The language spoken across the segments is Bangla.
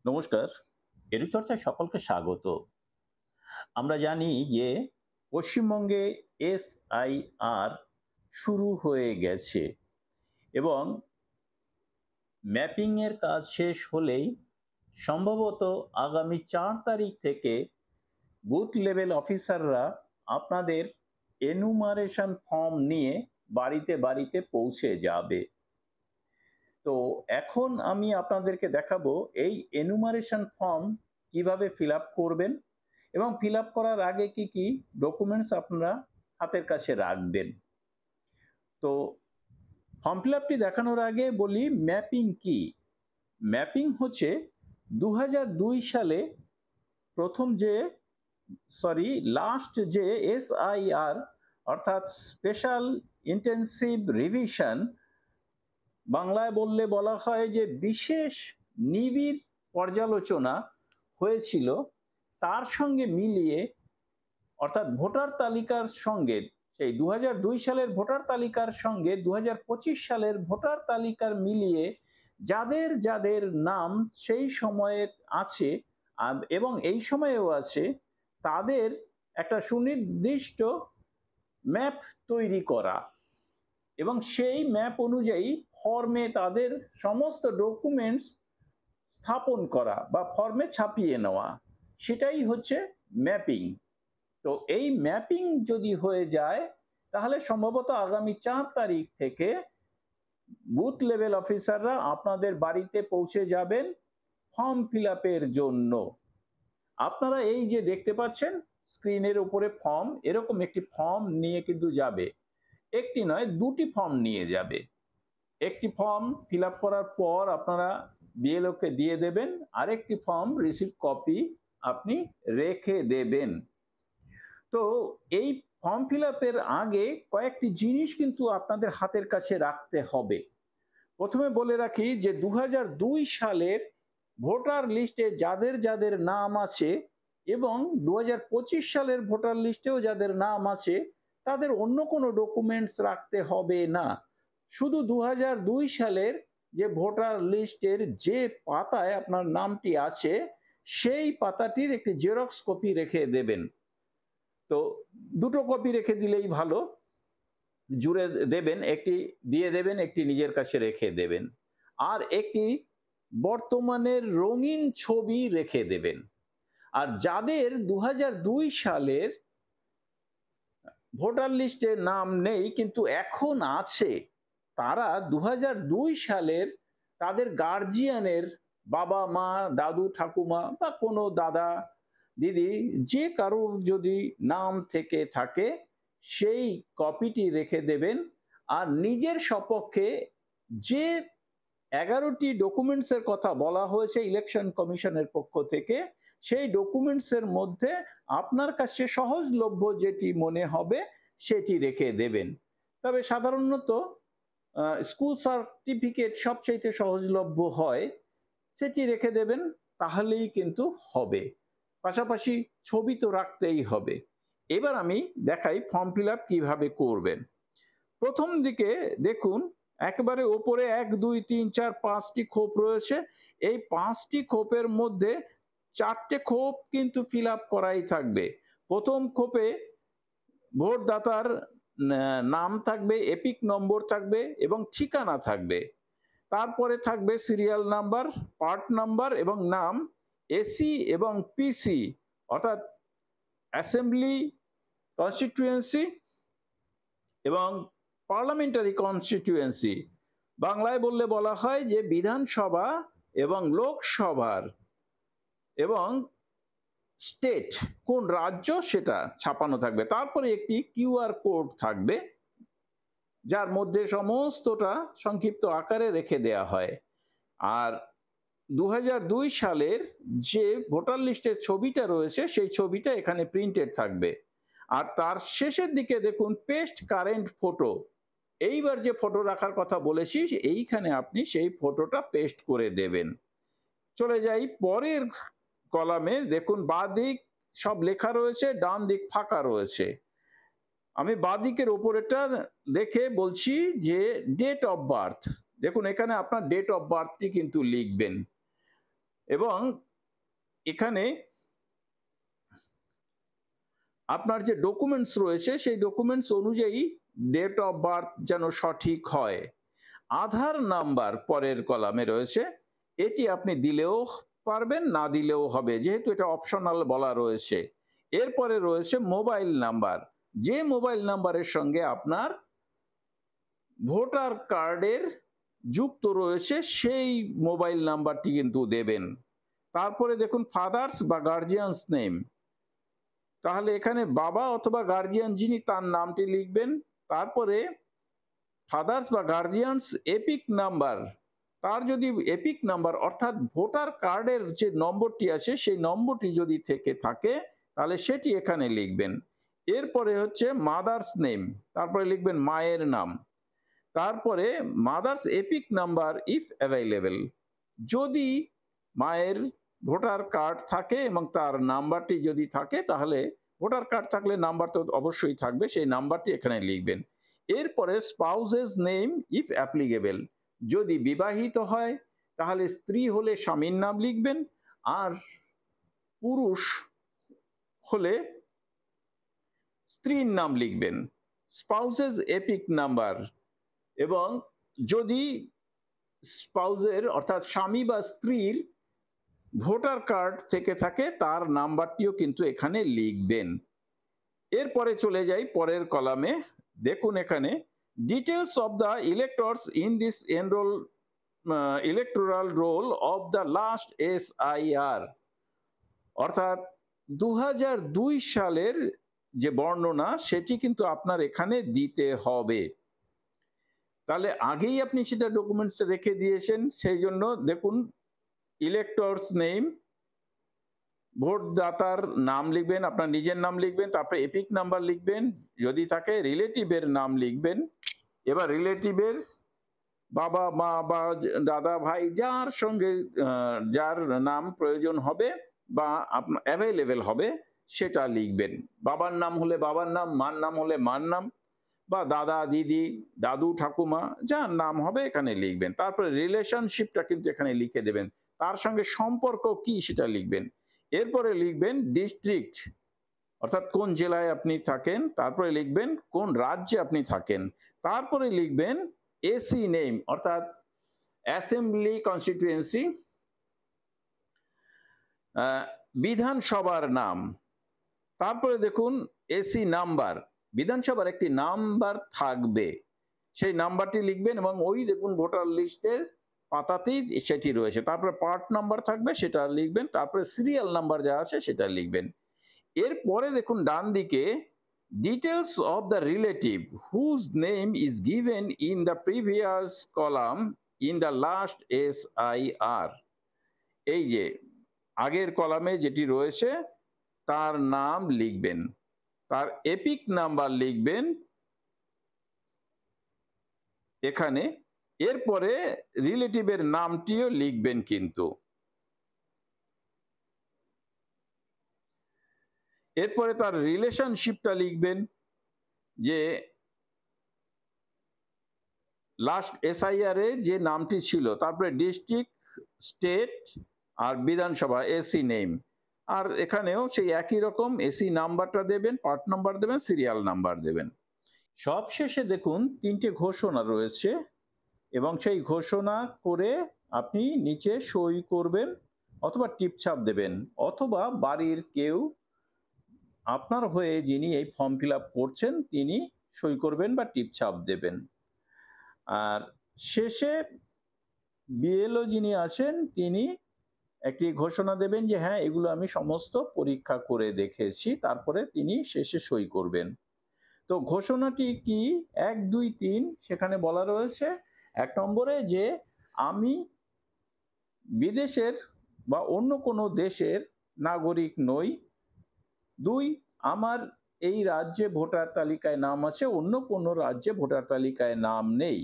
নমস্কার। এরুচর্চায় সকলকে স্বাগত। আমরা জানি যে পশ্চিমবঙ্গে এসআইআর শুরু হয়ে গেছে এবং ম্যাপিং এর কাজ শেষ হলেই সম্ভবত আগামী ৪ তারিখ থেকে বুথ লেভেল অফিসাররা আপনাদের এনুমারেশন ফর্ম নিয়ে বাড়িতে বাড়িতে পৌঁছে যাবে। তো এখন আমি আপনাদেরকে দেখাবো এই এনুমারেশন ফর্ম কিভাবে ফিল আপ করবেন এবং ফিল আপ করার আগে কি কি ডকুমেন্টস আপনারা হাতের কাছে রাখবেন। তো ফর্ম ফিল আপটি দেখানোর আগে বলি ম্যাপিং কি। ম্যাপিং হচ্ছে ২০০২ সালে প্রথম যে লাস্ট যে এসআইআর অর্থাৎ স্পেশাল ইন্টেনসিভ রিভিশন, বাংলায় বললে বলা হয় যে বিশেষ নিবিড় পর্যালোচনা হয়েছিল, তার সঙ্গে মিলিয়ে অর্থাৎ ভোটার তালিকার সঙ্গে সেই ২০০২ সালের ভোটার তালিকার সঙ্গে ২০২৫ সালের ভোটার তালিকার মিলিয়ে যাদের যাদের নাম সেই সময়ে আছে এবং এই সময়েও আছে, তাদের একটা সুনির্দিষ্ট ম্যাপ তৈরি করা এবং সেই ম্যাপ অনুযায়ী ফর্মে তাদের সমস্ত ডকুমেন্টস স্থাপন করা বা ফর্মে ছাপিয়ে নেওয়া, সেটাই হচ্ছে ম্যাপিং। তো এই ম্যাপিং যদি হয়ে যায় তাহলে সম্ভবত আগামী ৪ তারিখ থেকে বুথ লেভেল অফিসাররা আপনাদের বাড়িতে পৌঁছে যাবেন ফর্ম ফিল আপের জন্য। আপনারা এই যে দেখতে পাচ্ছেন স্ক্রিনের উপরে ফর্ম, এরকম একটি ফর্ম নিয়ে কিন্তু যাবে। একটি নয়, দুটি ফর্ম নিয়ে যাবে। একটি ফর্ম ফিল আপ করার পর আপনারা বিএলওকে দিয়ে দেবেন, আরেকটি ফর্ম রিসিভ কপি আপনি রেখে দেবেন। তো এই ফর্ম ফিল আপের আগে কয়েকটি জিনিস কিন্তু আপনাদের হাতের কাছে রাখতে হবে। প্রথমে বলে রাখি যে ২০০২ সালের ভোটার লিস্টে যাদের যাদের নাম আছে এবং ২০২৫ সালের ভোটার লিস্টেও যাদের নাম আছে, তাদের অন্য কোনো ডকুমেন্টস রাখতে হবে না। শুধু ২০০২ সালের যে ভোটার লিস্টের যে পাতায় আপনার নামটি আছে সেই পাতাটির একটি জেরক্স কপি রেখে দেবেন। তো দুটো কপি রেখে দিলেই ভালো, জুড়ে দেবেন, একটি দিয়ে দেবেন, একটি নিজের কাছে রেখে দেবেন, আর একটি বর্তমানের রঙিন ছবি রেখে দেবেন। আর যাদের ২০০২ সালের ভোটার লিস্টে নাম নেই কিন্তু এখন আছে, তারা ২০০২ সালের তাদের গার্জিয়ানের বাবা মা দাদু ঠাকুমা বা কোনো দাদা দিদি যে কারোর যদি নাম থেকে থাকে সেই কপিটি রেখে দেবেন। আর নিজের সপক্ষে যে ১১টি ডকুমেন্টসের কথা বলা হয়েছে ইলেকশন কমিশনের পক্ষ থেকে, সেই ডকুমেন্টসের মধ্যে আপনার কাছে সহজলভ্য যেটি মনে হবে সেটি রেখে দেবেন। তবে সাধারণত স্কুল সার্টিফিকেট সবচাইতে সহজলভ্য হয়, সেটি রেখে দেবেন, তাহলেই কিন্তু হবে। পাশাপাশি ছবি তো রাখতেই হবে। এবার আমি দেখাই ফর্ম ফিল আপ কিভাবে করবেন। প্রথম দিকে দেখুন একেবারে ওপরে ১ ২ ৩ ৪ ৫টি খোপ রয়েছে। এই ৫টি খোপের মধ্যে ৪টে খোপ কিন্তু ফিল আপ করাই থাকবে। প্রথম খোপে ভোটদাতার নাম থাকবে, এপিক নম্বর থাকবে এবং ঠিকানা থাকবে। তারপরে থাকবে সিরিয়াল নাম্বার, পার্ট নাম্বার এবং নাম, এসি এবং পিসি অর্থাৎ অ্যাসেম্বলি কনস্টিটিউয়েন্সি এবং পার্লামেন্টারি কনস্টিটিউয়েন্সি। বাংলায় বললে বলা হয় যে বিধানসভা এবং লোকসভার এবং স্টেট কোন রাজ্য সেটা ছাপানো থাকবে। তারপরে একটি কিউআর কোড থাকবে যার মধ্যে সমস্তটা সংক্ষিপ্ত আকারে রেখে দেয়া হয়। আর ২০০২ সালের যে ভোটার লিস্টের ছবিটা রয়েছে সেই ছবিটা এখানে প্রিন্টেড থাকবে। আর তার শেষের দিকে দেখুন পেস্ট কারেন্ট ফটো। এইবার যে ফটো রাখার কথা বলেছি এইখানে আপনি সেই ফটোটা পেস্ট করে দেবেন। চলে যাই পরের কলামে, দেখুন বাঁ দিক সব লেখা রয়েছে, ডান দিক ফাঁকা রয়েছে। আমি বাঁ দিকের ওপরেটা দেখে বলছি যে ডেট অফ বার্থ। দেখুন এখানে আপনার ডেট অফ বার্থটি কিন্তু লিখবেন। এবং এখানে আপনার যে ডকুমেন্টস রয়েছে সেই ডকুমেন্টস অনুযায়ী ডেট অফ বার্থ যেন সঠিক হয়। আধার নাম্বার পরের কলামে রয়েছে, এটি আপনি দিলেও পারবেন, না দিলেও হবে, যেহেতু এটা অপশনাল বলা রয়েছে। এরপরে রয়েছে মোবাইল নাম্বার, যে মোবাইল নাম্বারের সঙ্গে আপনার ভোটার কার্ডের যুক্ত রয়েছে সেই মোবাইল নাম্বারটি কিন্তু দেবেন। তারপরে দেখুন ফাদার্স বা গার্জিয়ানস নেম, তাহলে এখানে বাবা অথবা গার্জিয়ান যিনি তার নামটি লিখবেন। তারপরে ফাদার্স বা গার্জিয়ানস এপিক নাম্বার, তার যদি এপিক নাম্বার অর্থাৎ ভোটার কার্ডের যে নম্বরটি আছে সেই নম্বরটি যদি থেকে থাকে তাহলে সেটি এখানে লিখবেন। এরপরে হচ্ছে মাদার্স নেম, তারপরে লিখবেন মায়ের নাম। তারপরে mother's epic number if available, যদি মায়ের ভোটার কার্ড থাকে এবং তার নাম্বারটি যদি থাকে, তাহলে ভোটার কার্ড থাকলে নাম্বার তো অবশ্যই থাকবে, সেই নাম্বারটি এখানে লিখবেন। এরপরে স্পাউসেস নেম ইফ অ্যাপ্লিকেবল, যদি বিবাহিত হয় তাহলে স্ত্রী হলে স্বামীর নাম লিখবেন, আর পুরুষ হলে স্ত্রীর নাম লিখবেন। স্পাউসেস এপিক নাম্বার, এবং যদি স্পাউসের অর্থাৎ স্বামী বা স্ত্রীর ভোটার কার্ড থেকে থাকে তার নাম্বারটিও কিন্তু এখানে লিখবেন। এরপরে চলে যাই পরের কলামে। দেখুন এখানে details of the electors in this electoral role of the last SIR, অর্থাৎ 2002 সালের যে বর্ণনা সেটি কিন্তু আপনার এখানে দিতে হবে। তাহলে আগেই আপনি সেটা ডকুমেন্টস রেখে দিয়েছেন, সেই জন্য দেখুন ইলেক্টরস নেম, ভোটদাতার নাম লিখবেন, আপনার নিজের নাম লিখবেন, তারপরে এপিক নাম্বার লিখবেন, যদি থাকে রিলেটিভের নাম লিখবেন। এবার রিলেটিভের বাবা মা বা দাদা ভাই যার সঙ্গে যার নাম প্রয়োজন হবে বা আপনার অ্যাভেলেবেল হবে সেটা লিখবেন। বাবার নাম হলে বাবার নাম, মার নাম হলে মার নাম, বা দাদা দিদি দাদু ঠাকুমা যার নাম হবে এখানে লিখবেন। তারপরে রিলেশনশিপটা কিন্তু এখানে লিখে দেবেন, তার সঙ্গে সম্পর্ক কি সেটা লিখবেন। এরপরে লিখবেন ডিস্ট্রিক্ট, অর্থাৎ কোন জেলায় আপনি থাকেন, তারপরে লিখবেন কোন রাজ্যে আপনি থাকেন, তারপরে লিখবেন এসি নেম অর্থাৎ অ্যাসেম্বলি কনস্টিটিউয়েন্সি, বিধানসভার নাম। তারপরে দেখুন এসি নাম্বার, বিধানসভার একটি নাম্বার থাকবে, সেই নাম্বারটি লিখবেন এবং ওই দেখুন ভোটার লিস্টের পাতাতেই সেটি রয়েছে। তারপরে পার্ট নাম্বার থাকবে সেটা লিখবেন, তারপরে সিরিয়াল নাম্বার যা আছে সেটা লিখবেন। এরপরে দেখুন ডান দিকে details of the relative whose name is given in the previous column in the last SIR, এই যে আগের কলামে যেটি রয়েছে তার নাম লিখবেন, তার এপিক নাম্বার লিখবেন এখানে, এরপরে রিলেটিভের নামটিও লিখবেন কিন্তু। এরপরে তার রিলেশনশিপটা লিখবেন, যে লাস্ট SIR এ যে নামটি ছিল, তারপরে ডিস্ট্রিক্ট, স্টেট আর বিধানসভা এসি নেম, আর এখানেও সেই একই রকম এসি নাম্বারটা দেবেন, পার্ট নাম্বার দেবেন, সিরিয়াল নাম্বার দেবেন। সবশেষে দেখুন তিনটে ঘোষণা রয়েছে এবং সেই ঘোষণা করে আপনি নিচে সই করবেন অথবা টিপছাপ দেবেন, অথবা বাড়ির কেউ আপনার হয়ে যিনি এই ফর্ম ফিল আপ করছেন তিনি সই করবেন বা টিপছাপ দেবেন। আর শেষে BLO যিনি আছেন তিনি একটি ঘোষণা দেবেন যে হ্যাঁ এগুলো আমি সমস্ত পরীক্ষা করে দেখেছি, তারপরে তিনি শেষে সই করবেন। তো ঘোষণাটি কি 1 2 3 সেখানে বলা রয়েছে। 1 নম্বরে যে আমি বিদেশের বা অন্য কোনো দেশের নাগরিক নই। 2 আমার এই রাজ্যে ভোটার তালিকায় নাম আছে, অন্য কোনো রাজ্যে ভোটার তালিকায় নাম নেই।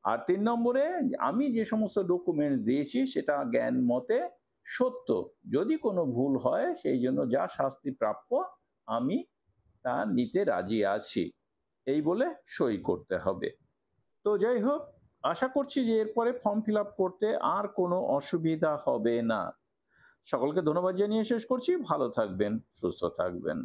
আর 3 নম্বরে আমি যে সমস্ত ডকুমেন্টস দিয়েছি সেটা জ্ঞান মতে সত্য, যদি কোনো ভুল হয় সেই জন্য যা শাস্তি প্রাপ্য আমি তা নিতে রাজি আছি, এই বলে সই করতে হবে। তো যাই হোক, আশা করছি যে এরপরে ফর্ম ফিল আপ করতে আর কোনো অসুবিধা হবে না। সকলকে ধন্যবাদ জানিয়ে শেষ করছি। ভালো থাকবেন, সুস্থ থাকবেন।